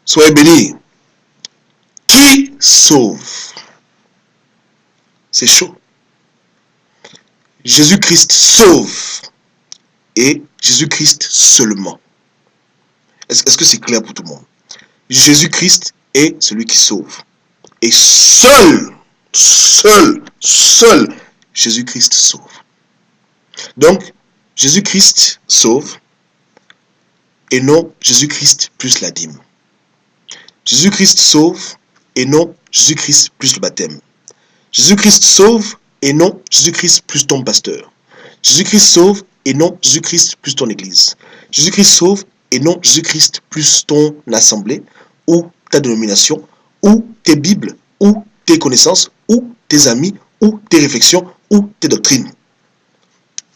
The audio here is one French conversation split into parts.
Soyez bénis. Qui sauve? C'est chaud. Jésus-Christ sauve. Et Jésus-Christ seulement. Est-ce que c'est clair pour tout le monde? Jésus-Christ est celui qui sauve. Et seul Jésus-Christ sauve. Donc, Jésus-Christ sauve et non Jésus-Christ plus la dîme. Jésus-Christ sauve et non Jésus-Christ plus le baptême. Jésus-Christ sauve et non Jésus-Christ plus ton pasteur. Jésus-Christ sauve et non Jésus-Christ plus ton église. Jésus-Christ sauve et non Jésus-Christ plus ton assemblée ou ta dénomination ou tes bibles ou tes connaissances ou tes amis ou tes réflexions ou tes doctrines.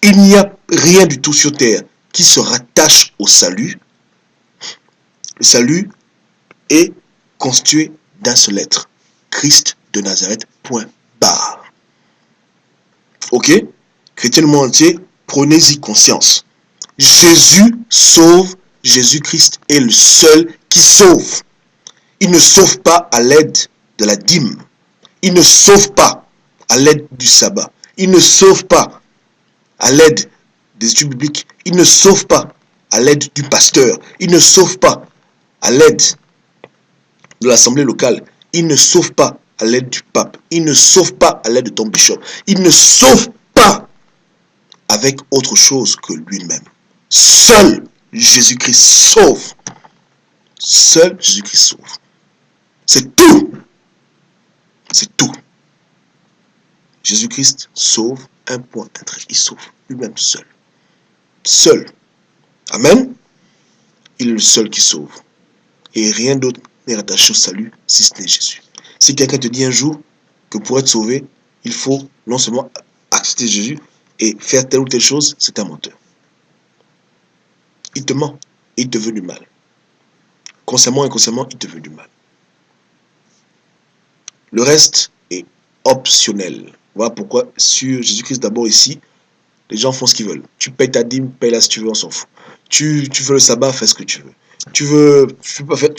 Il n'y a rien du tout sur terre qui se rattache au salut. Le salut est constitué d'un seul être. Christ de Nazareth, point barre. Ok? Chrétiens du monde entier, prenez-y conscience. Jésus sauve, Jésus-Christ est le seul qui sauve. Il ne sauve pas à l'aide de la dîme. Il ne sauve pas à l'aide du sabbat. Il ne sauve pas à l'aide des études bibliques. Il ne sauve pas à l'aide du pasteur. Il ne sauve pas à l'aide de l'assemblée locale. Il ne sauve pas à l'aide du pape. Il ne sauve pas à l'aide de ton bishop. Il ne sauve pas avec autre chose que lui-même. Seul Jésus-Christ sauve. Seul Jésus-Christ sauve. C'est tout. C'est tout. Jésus-Christ sauve, un point, un trait. Il sauve lui-même seul. Seul. Amen. Il est le seul qui sauve. Et rien d'autre n'est rattaché au salut si ce n'est Jésus. Si quelqu'un te dit un jour que pour être sauvé, il faut non seulement accepter Jésus et faire telle ou telle chose, c'est un menteur. Il te ment. Il te veut du mal. Consciemment et inconsciemment, il te veut du mal. Le reste est optionnel. Voilà pourquoi sur Jésus-Christ d'abord ici, les gens font ce qu'ils veulent. Tu payes ta dîme, paye-la si tu veux, on s'en fout. Tu veux le sabbat, fais ce que tu veux. Tu peux pas faire,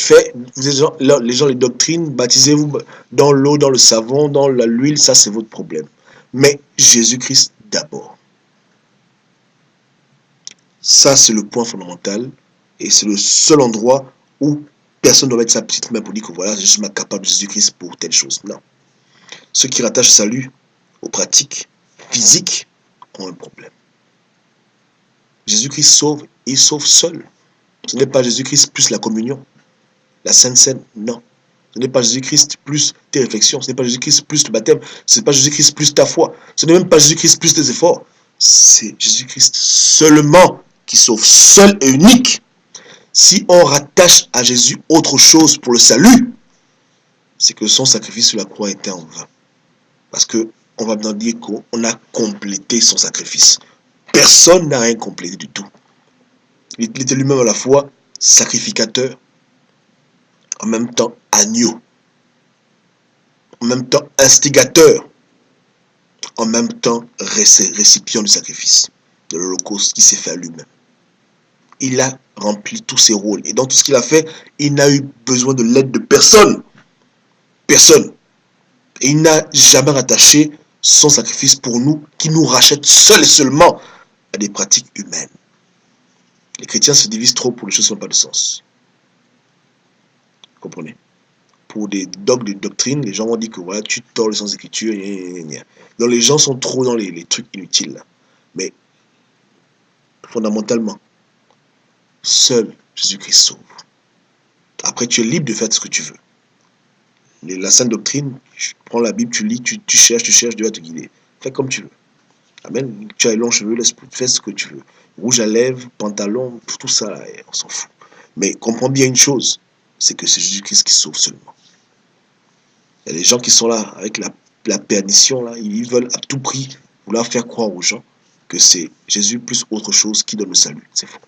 les gens, les doctrines, baptisez-vous dans l'eau, dans le savon, dans l'huile, ça c'est votre problème. Mais Jésus-Christ d'abord. Ça c'est le point fondamental et c'est le seul endroit où personne ne doit mettre sa petite main pour dire que voilà, je suis capable de Jésus-Christ pour telle chose. Non. Ceux qui rattachent salut aux pratiques physiques ont un problème. Jésus-Christ sauve, il sauve seul. Ce n'est pas Jésus-Christ plus la communion, la Sainte Seine, non. Ce n'est pas Jésus-Christ plus tes réflexions, ce n'est pas Jésus-Christ plus le baptême, ce n'est pas Jésus-Christ plus ta foi, ce n'est même pas Jésus-Christ plus tes efforts. C'est Jésus-Christ seulement qui sauve, seul et unique. Si on rattache à Jésus autre chose pour le salut, c'est que son sacrifice sur la croix était en vain. Parce qu'on va bien dire qu'on a complété son sacrifice. Personne n'a rien complété du tout. Il était lui-même à la fois sacrificateur, en même temps agneau, en même temps instigateur, en même temps récipient du sacrifice, de l'Holocauste qui s'est fait à lui-même. Il a rempli tous ses rôles. Et dans tout ce qu'il a fait, il n'a eu besoin de l'aide de personne. Personne. Et il n'a jamais rattaché son sacrifice pour nous, qui nous rachète seul et seulement à des pratiques humaines. Les chrétiens se divisent trop pour les choses qui n'ont pas de sens. Comprenez? Pour des dogmes, des doctrines, les gens vont dire que voilà, tu tords le sens d'écriture. Donc les gens sont trop dans les trucs inutiles. Là. Mais fondamentalement, seul Jésus-Christ sauve. Après, tu es libre de faire ce que tu veux. La sainte doctrine, tu prends la Bible, tu lis, tu cherches, Dieu va te guider. Fais comme tu veux. Amen. Tu as les longs cheveux, fais ce que tu veux. Rouge à lèvres, pantalon, tout ça, on s'en fout. Mais comprends bien une chose, c'est que c'est Jésus-Christ qui sauve seulement. Il y a des gens qui sont là avec la perdition, là, ils veulent à tout prix vouloir faire croire aux gens que c'est Jésus plus autre chose qui donne le salut. C'est faux.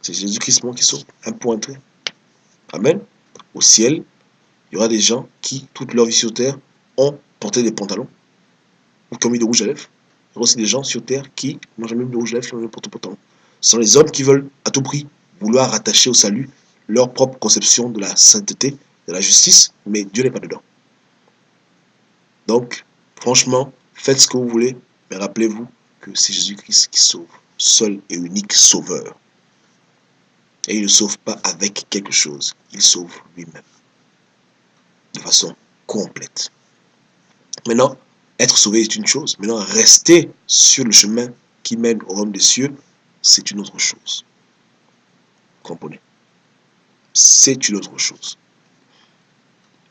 C'est Jésus-Christ qui sauve. Un point trait. Amen. Au ciel, il y aura des gens qui, toute leur vie sur terre, ont porté des pantalons ou qui ont mis de rouge à lèvres. Il y aura aussi des gens sur terre qui n'ont jamais mis de rouge à lèvres, qui n'ont jamais porté de pantalon. Ce sont les hommes qui veulent à tout prix vouloir rattacher au salut leur propre conception de la sainteté, de la justice, mais Dieu n'est pas dedans. Donc, franchement, faites ce que vous voulez, mais rappelez-vous que c'est Jésus-Christ qui sauve, seul et unique sauveur. Et il ne sauve pas avec quelque chose, il sauve lui-même, de façon complète. Maintenant, être sauvé est une chose, maintenant rester sur le chemin qui mène au royaume des cieux, c'est une autre chose. Vous comprenez? C'est une autre chose.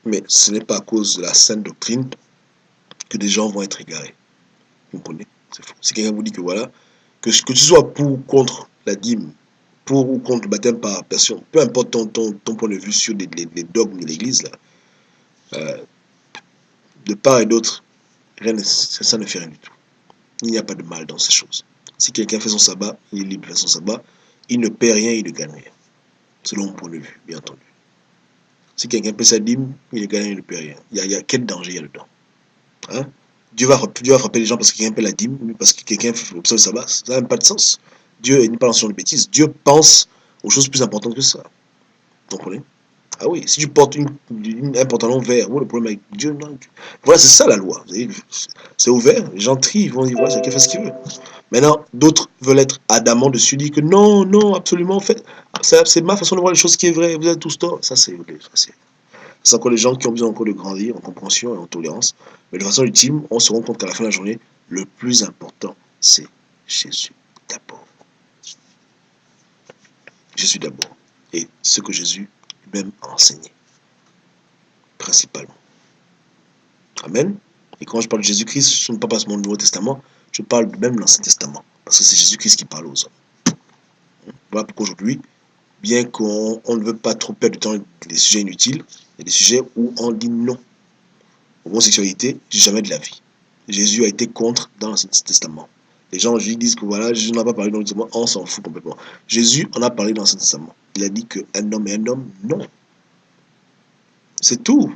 Mais ce n'est pas à cause de la sainte doctrine que des gens vont être égarés. Vous comprenez? C'est faux. Si quelqu'un vous dit que voilà, que tu sois pour ou contre la dîme, pour ou contre le baptême par aspersion, peu importe ton point de vue sur les dogmes de l'Église, de part et d'autre, ça ne fait rien du tout. Il n'y a pas de mal dans ces choses. Si quelqu'un fait son sabbat, il est libre de faire son sabbat, il ne paie rien, il ne gagne rien. Selon mon point de vue, bien entendu. Si quelqu'un paie sa dîme, il ne gagne rien, il ne paie rien. Il y a quel danger il y a dedans? Hein? Dieu va frapper les gens parce que quelqu'un paie la dîme, parce que quelqu'un observe le sabbat. Ça n'a même pas de sens. Dieu n'est pas dans de bêtises. Dieu pense aux choses plus importantes que ça. Vous comprenez? Ah oui, si tu portes un pantalon vert, le problème avec Dieu, non. Voilà, c'est ça la loi. C'est ouvert, les gens trient, ils vont dire, voilà, chacun fait ce qu'il veut. Maintenant, d'autres veulent être adamants dessus, disent que non, non, absolument, c'est ma façon de voir les choses qui est vraie, vous êtes tous tort. Ça, c'est encore les gens qui ont besoin encore de grandir en compréhension et en tolérance. Mais de façon ultime, on se rend compte qu'à la fin de la journée, le plus important, c'est Jésus d'abord. Jésus d'abord. Et ce que Jésus lui-même a enseigné. Principalement. Amen. Et quand je parle de Jésus-Christ, je ne parle pas seulement du Nouveau Testament, je parle même de l'Ancien Testament. Parce que c'est Jésus-Christ qui parle aux hommes. Voilà pourquoi aujourd'hui, bien qu'on ne veut pas trop perdre du temps des sujets inutiles, il y a des sujets où on dit non. Homosexualité, jamais de la vie. Jésus a été contre dans l'Ancien Testament. Les gens disent que voilà, Jésus n'en a pas parlé dans l'Ancien Testament, on s'en fout complètement. Jésus en a parlé dans l'Ancien Testament. Il a dit qu'un homme est un homme, non. C'est tout.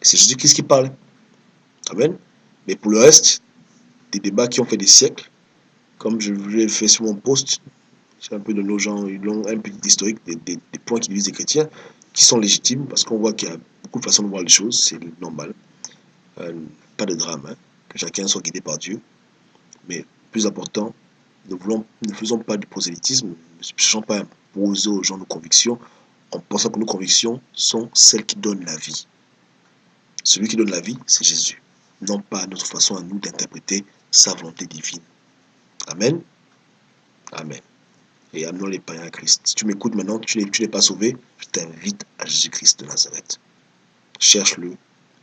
C'est Jésus-Christ qui parle. Amen. Mais pour le reste, des débats qui ont fait des siècles, comme je l'ai fait sur mon post, j'ai un peu de nos gens, un petit historique des points qui divisent les chrétiens, qui sont légitimes, parce qu'on voit qu'il y a beaucoup de façons de voir les choses, c'est normal. Pas de drame, hein, que chacun soit guidé par Dieu. Mais plus important, ne faisons pas de prosélytisme, ne cherchons pas à imposer aux gens nos convictions, en pensant que nos convictions sont celles qui donnent la vie. Celui qui donne la vie, c'est Jésus, non pas notre façon à nous d'interpréter sa volonté divine. Amen. Amen. Et amenons les païens à Christ. Si tu m'écoutes maintenant, tu n'es pas sauvé, je t'invite à Jésus-Christ de Nazareth. Cherche-le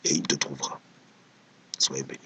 et il te trouvera. Soyez bénis.